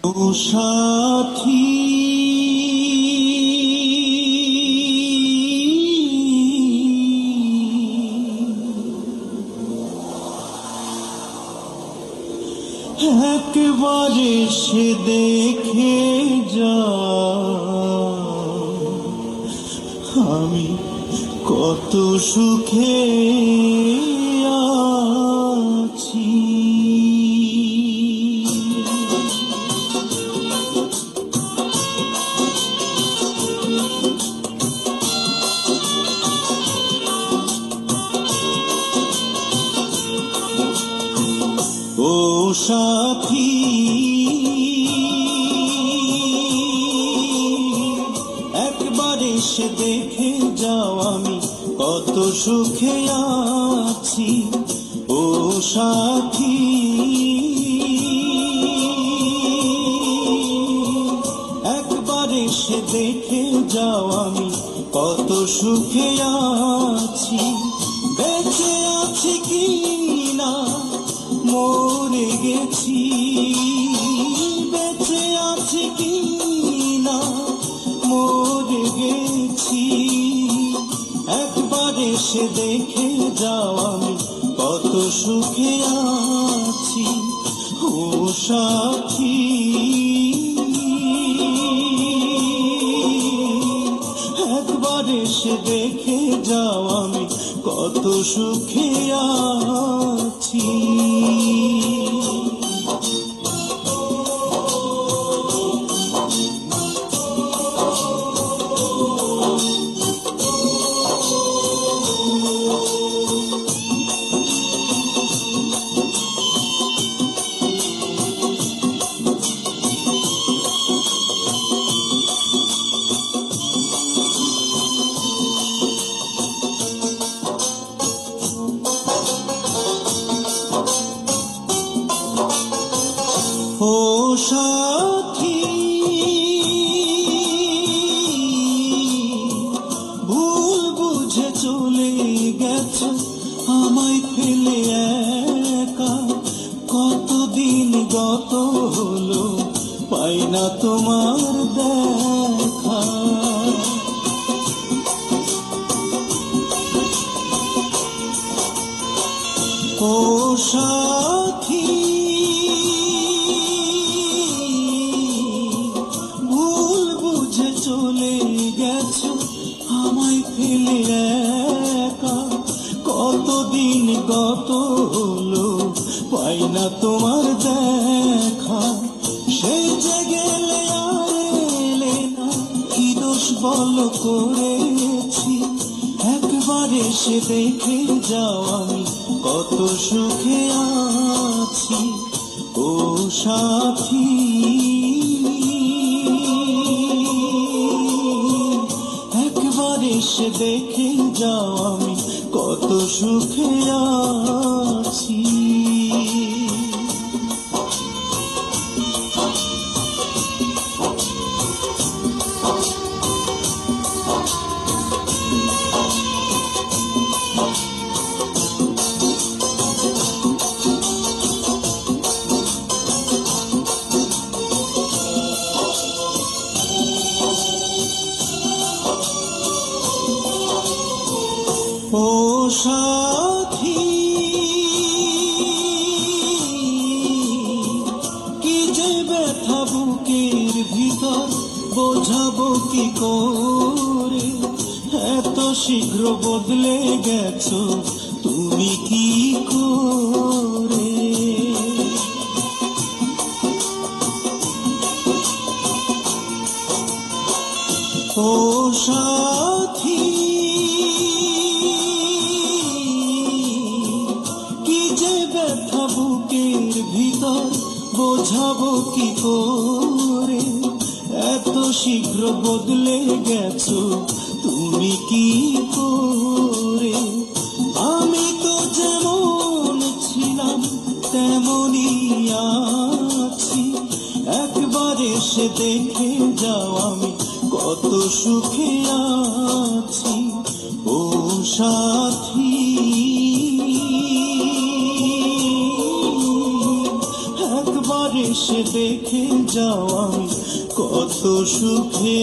ও সাথী, একবারে সে দেখে যা আমি কত সুখে আছি। ও সাথী, একবার এসে দেখে যাও আমি কত সুখে আছি। ও সাথী, একবার এসে দেখে যাও আমি কত সুখে আছি। বেঁচে আছি কি না মরে গেছি, বেঁচে আছি কি না মরে গেছি। একবার এসে দেখে যাও আমি কত সুখে আছি। ও সাথী, একবার এসে দেখে যাও আমি কত সুখে আছি। ও সাথী, ভুল বুঝে চলে গেছো আমায় ফেলে একা। কতদিন গত হলো পাই না তোমার দেখা। ও সাথী, ভুল বুঝে চলে গেছো আমায় ফেলে একা। কতদিন গত হলো পাই না তোমার দেখা। সে যে গেলে আর এলে না, কি দোষ বলো করেছি। একবার এসে দেখে যাও আমি কত সুখে আছি। ও সাথী, একবার এসে দেখে যাও আমি কত সুখে আছি। ও সাথী, কি যে ব্যথা বুকের ভিতর বোঝাবো কি করে। এত শীঘ্র বদলে গেছো তুমি কি করে। ও সাথী, কি যে ব্যথা বুকের ভিতর বোঝাবো কি করে। এত শীঘ্র বদলে গেছো তুমি কি করে। আমি তো যেমন ছিলাম তেমনই আছি। একবার এসে দেখে যাও আমি কত সুখে আছি। ও সাথী, একবার এসে দেখে যাও আমি কত সুখে